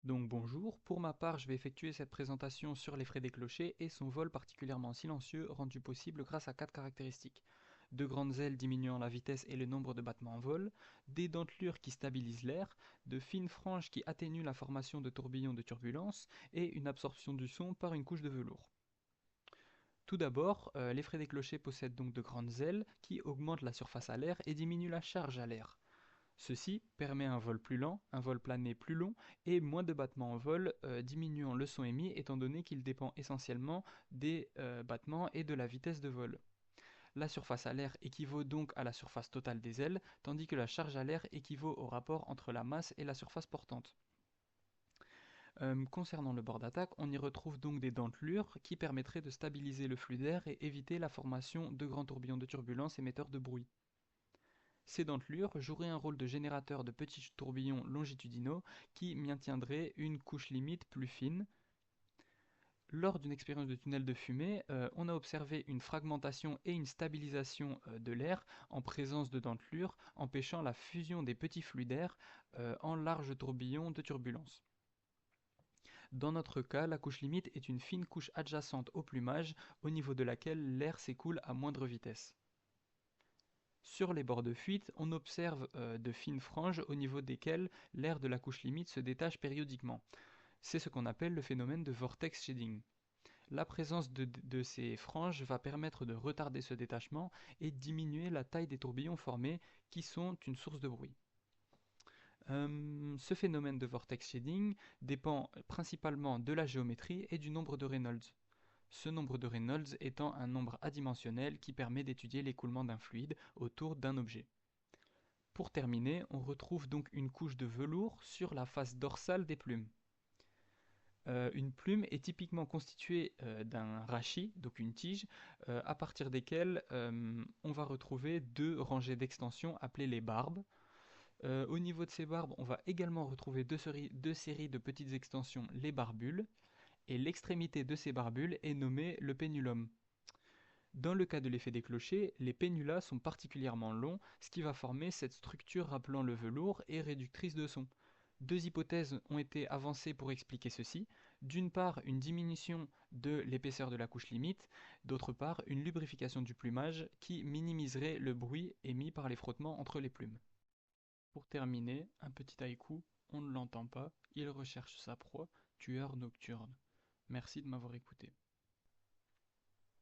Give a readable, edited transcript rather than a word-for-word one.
Donc bonjour, pour ma part je vais effectuer cette présentation sur l'effraie des clochers et son vol particulièrement silencieux rendu possible grâce à 4 caractéristiques. De grandes ailes diminuant la vitesse et le nombre de battements en vol, des dentelures qui stabilisent l'air, de fines franges qui atténuent la formation de tourbillons de turbulence et une absorption du son par une couche de velours. Tout d'abord, l'effraie des clochers possède donc de grandes ailes qui augmentent la surface à l'air et diminuent la charge à l'air. Ceci permet un vol plus lent, un vol plané plus long et moins de battements en vol, diminuant le son émis étant donné qu'il dépend essentiellement des battements et de la vitesse de vol. La surface à l'air équivaut donc à la surface totale des ailes, tandis que la charge à l'air équivaut au rapport entre la masse et la surface portante. Concernant le bord d'attaque, on y retrouve donc des dentelures qui permettraient de stabiliser le flux d'air et éviter la formation de grands tourbillons de turbulence émetteurs de bruit. Ces dentelures joueraient un rôle de générateur de petits tourbillons longitudinaux qui maintiendraient une couche limite plus fine. Lors d'une expérience de tunnel de fumée, on a observé une fragmentation et une stabilisation de l'air en présence de dentelures, empêchant la fusion des petits flux d'air en larges tourbillons de turbulence. Dans notre cas, la couche limite est une fine couche adjacente au plumage, au niveau de laquelle l'air s'écoule à moindre vitesse. Sur les bords de fuite, on observe de fines franges au niveau desquelles l'air de la couche limite se détache périodiquement. C'est ce qu'on appelle le phénomène de vortex shading. La présence de ces franges va permettre de retarder ce détachement et diminuer la taille des tourbillons formés qui sont une source de bruit. Ce phénomène de vortex shading dépend principalement de la géométrie et du nombre de Reynolds. Ce nombre de Reynolds étant un nombre adimensionnel qui permet d'étudier l'écoulement d'un fluide autour d'un objet. Pour terminer, on retrouve donc une couche de velours sur la face dorsale des plumes. Une plume est typiquement constituée d'un rachis, donc une tige, à partir desquelles on va retrouver deux rangées d'extensions appelées les barbes. Au niveau de ces barbes, on va également retrouver deux séries de petites extensions, les barbules, et l'extrémité de ces barbules est nommée le pénulum. Dans le cas de l'effet des clochers, les pénulats sont particulièrement longs, ce qui va former cette structure rappelant le velours et réductrice de son. Deux hypothèses ont été avancées pour expliquer ceci. D'une part, une diminution de l'épaisseur de la couche limite, d'autre part, une lubrification du plumage qui minimiserait le bruit émis par les frottements entre les plumes. Pour terminer, un petit haïku, on ne l'entend pas, il recherche sa proie, tueur nocturne. Merci de m'avoir écouté.